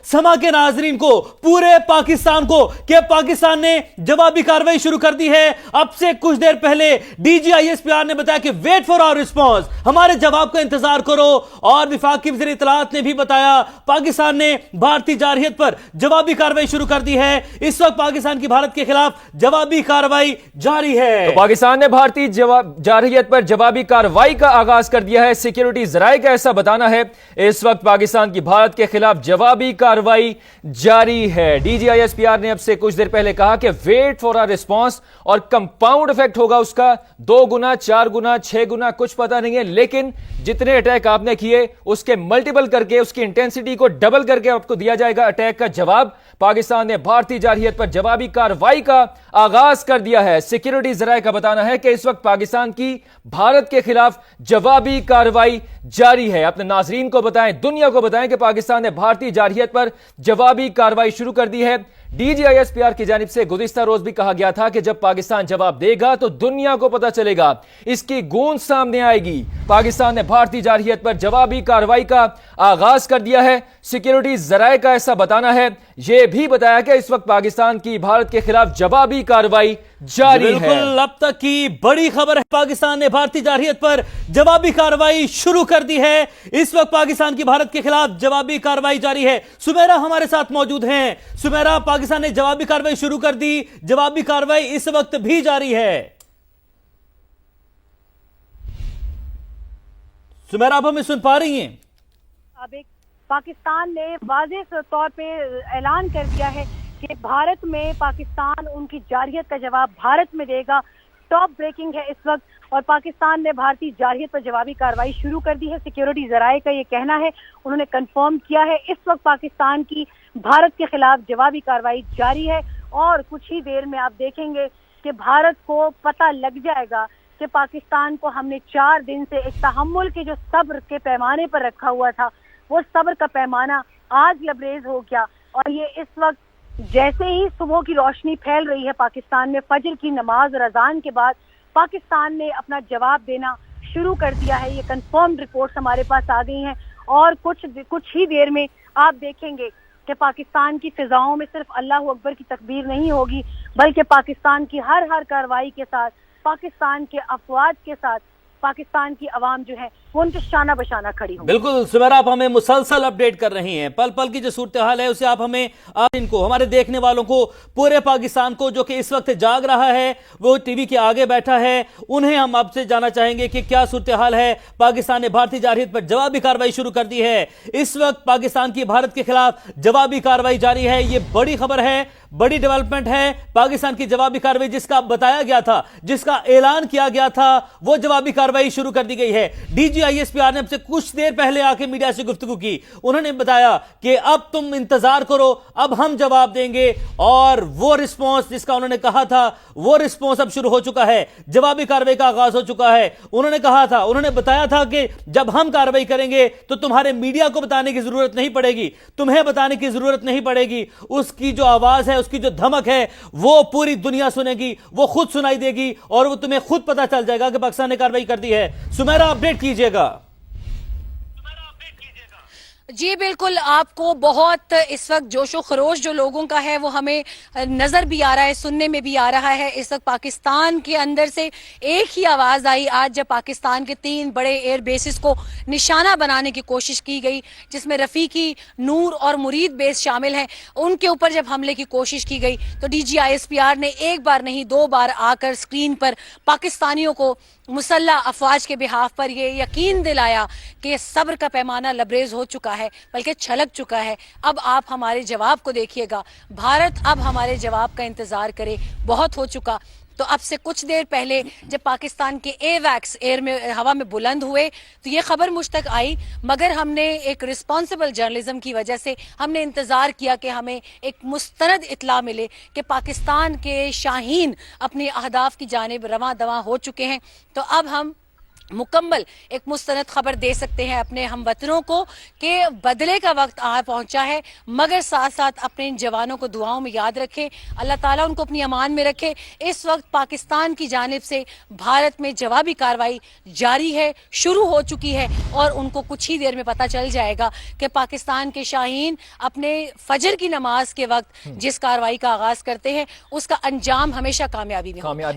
समा के नाजरीन को, पूरे पाकिस्तान को, कि पाकिस्तान ने जवाबी कार्रवाई शुरू कर दी है। अब से कुछ देर पहले DGISPR ने बताया कि वेट फॉर आवर रिस्पॉन्स, हमारे जवाब का इंतजार करो। और विफाकी वज़ीर इत्तलाआत ने भी बताया पाकिस्तान ने भारतीय जारहियत पर जवाबी कार्रवाई शुरू कर दी है। इस वक्त पाकिस्तान की भारत के खिलाफ जवाबी कार्रवाई जारी है। तो पाकिस्तान ने भारतीय जारहियत पर जवाबी कार्रवाई का आगाज कर दिया है। सिक्योरिटी जराये का ऐसा बताना है। इस वक्त पाकिस्तान की भारत के खिलाफ जवाबी कार्रवाई जारी है। DGISPR ने अब से कुछ देर पहले कहा कि वेट फॉर आवर रिस्पॉन्स, और कंपाउंड इफेक्ट होगा उसका 2 गुना, 4 गुना, 6 गुना, कुछ पता नहीं है, लेकिन जितने अटैक आपने किए उसके मल्टीपल करके, उसकी इंटेंसिटी को डबल करके आपको दिया जाएगा अटैक का जवाब। पाकिस्तान ने भारतीय जारहियत पर जवाबी कार्रवाई का आगाज कर दिया है। सिक्योरिटी जराये का बताना है कि इस वक्त पाकिस्तान की भारत के खिलाफ जवाबी कार्रवाई जारी है। अपने नाजरीन को बताएं, दुनिया को बताएं कि पाकिस्तान ने भारतीय जारहियत पर जवाबी कार्रवाई शुरू कर दी है। DGISPR की जानिब से गुज़िश्ता रोज भी कहा गया था कि जब पाकिस्तान जवाब देगा तो दुनिया को पता चलेगा, इसकी गूंज सामने आएगी। पाकिस्तान ने भारतीय जारहियत पर जवाबी कार्रवाई का आगाज कर दिया है। सिक्योरिटी जराये का ऐसा बताना है। यह भी बताया कि इस वक्त पाकिस्तान की भारत के खिलाफ जवाबी कार्रवाई जारी है। बिल्कुल, अब तक की बड़ी खबर है, पाकिस्तान ने भारतीय जारहियत पर जवाबी कार्रवाई शुरू कर दी है। इस वक्त पाकिस्तान की भारत के खिलाफ जवाबी कार्रवाई जारी है। सुमेरा हमारे साथ मौजूद हैं। सुमेरा, पाकिस्तान ने जवाबी कार्रवाई शुरू कर दी, जवाबी कार्रवाई इस वक्त भी जारी है। सुमेरा, आप हमें सुन पा रही हैं? पाकिस्तान ने वाज़ेह तौर पे ऐलान कर दिया है कि भारत में पाकिस्तान उनकी जारहियत का जवाब भारत में देगा। टॉप ब्रेकिंग है इस वक्त, और पाकिस्तान ने भारतीय जारहियत पर जवाबी कार्रवाई शुरू कर दी है। सिक्योरिटी जराये का ये कहना है, उन्होंने कंफर्म किया है इस वक्त पाकिस्तान की भारत के खिलाफ जवाबी कार्रवाई जारी है। और कुछ ही देर में आप देखेंगे कि भारत को पता लग जाएगा कि पाकिस्तान को हमने 4 दिन से एक तहम्मुल के जो सब्र के पैमाने पर रखा हुआ था, वो सब्र का पैमाना आज लबरेज हो गया। और ये इस वक्त जैसे ही सुबह की रोशनी फैल रही है पाकिस्तान में, फजर की नमाज और अजान के बाद पाकिस्तान ने अपना जवाब देना शुरू कर दिया है। ये कंफर्म्ड रिपोर्ट्स हमारे पास आ गई हैं, और कुछ ही देर में आप देखेंगे कि पाकिस्तान की फिजाओं में सिर्फ अल्लाह अकबर की तकबीर नहीं होगी, बल्कि पाकिस्तान की हर कार्रवाई के साथ, पाकिस्तान के अफवाज के साथ पाकिस्तान की आवाम जो है वो उनके शाना बशाना खड़ी होगी। बिल्कुल सुमेरा, आप हमें मुसलसल अपडेट कर रही हैं। पल पल की जो सूरत हाल है उसे आप हमें, आप इनको, हमारे देखने वालों को, पूरे पाकिस्तान को जो कि इस वक्त जाग रहा है, वो टीवी के आगे बैठा है, उन्हें हम आपसे जानना चाहेंगे कि क्या सूरत हाल है। पाकिस्तान ने भारतीय जारहियत पर जवाबी कार्रवाई शुरू कर दी है। इस वक्त पाकिस्तान की भारत के खिलाफ जवाबी कार्रवाई जारी है। ये बड़ी खबर है, बड़ी डेवलपमेंट है। पाकिस्तान की जवाबी कार्रवाई, जिसका बताया गया था, जिसका ऐलान किया गया था, वो जवाबी कार्रवाई शुरू कर दी गई है। DGISPR ने हमसे कुछ देर पहले आके मीडिया से गुफ्तगू की। उन्होंने बताया कि अब तुम इंतजार करो, अब हम जवाब देंगे। और वो रिस्पॉन्स जिसका उन्होंने कहा था, वो रिस्पॉन्स अब शुरू हो चुका है। जवाबी कार्रवाई का आगाज हो चुका है। उन्होंने कहा था, उन्होंने बताया था कि जब हम कार्रवाई करेंगे तो तुम्हारे मीडिया को बताने की जरूरत नहीं पड़ेगी, तुम्हें बताने की जरूरत नहीं पड़ेगी। उसकी जो आवाज है, उसकी जो धमक है, वो पूरी दुनिया सुनेगी, वो खुद सुनाई देगी, और वो तुम्हें खुद पता चल जाएगा कि पाकिस्तान ने कार्रवाई कर दी है। सुमेरा, अपडेट कीजिएगा। जी बिल्कुल, आपको बहुत इस वक्त जोशो खरोश जो लोगों का है वो हमें नजर भी आ रहा है, सुनने में भी आ रहा है। इस वक्त पाकिस्तान के अंदर से एक ही आवाज आई आज, जब पाकिस्तान के 3 बड़े एयर बेसिस को निशाना बनाने की कोशिश की गई, जिसमें रफीकी, नूर और मुरीद बेस शामिल हैं। उनके ऊपर जब हमले की कोशिश की गई तो DGISPR ने एक बार नहीं 2 बार आकर स्क्रीन पर पाकिस्तानियों को मुसल्ला अफवाज के बिहाफ पर ये यकीन दिलाया कि सब्र का पैमाना लबरेज हो चुका है, बल्कि छलक चुका है। अब आप हमारे जवाब को देखिएगा, भारत अब हमारे जवाब का इंतजार करे, बहुत हो चुका। तो अब से कुछ देर पहले जब पाकिस्तान के एवैक्स एयर में, हवा में बुलंद हुए, तो ये खबर मुझ तक आई, मगर हमने एक रिस्पॉन्सिबल जर्नलिज्म की वजह से हमने इंतज़ार किया कि हमें एक मुस्तनद इत्तला मिले कि पाकिस्तान के शाहीन अपने अहदाफ की जानिब रवां दवां हो चुके हैं। तो अब हम मुकम्मल एक मुस्तनद खबर दे सकते हैं अपने हम वतनों को कि बदले का वक्त आ पहुंचा है, मगर साथ साथ अपने इन जवानों को दुआओं में याद रखें, अल्लाह ताला उनको अपनी अमान में रखे। इस वक्त पाकिस्तान की जानिब से भारत में जवाबी कार्रवाई जारी है, शुरू हो चुकी है और उनको कुछ ही देर में पता चल जाएगा कि पाकिस्तान के शाहीन अपने फजर की नमाज के वक्त जिस कार्रवाई का आगाज करते हैं उसका अंजाम हमेशा कामयाबी में होता है।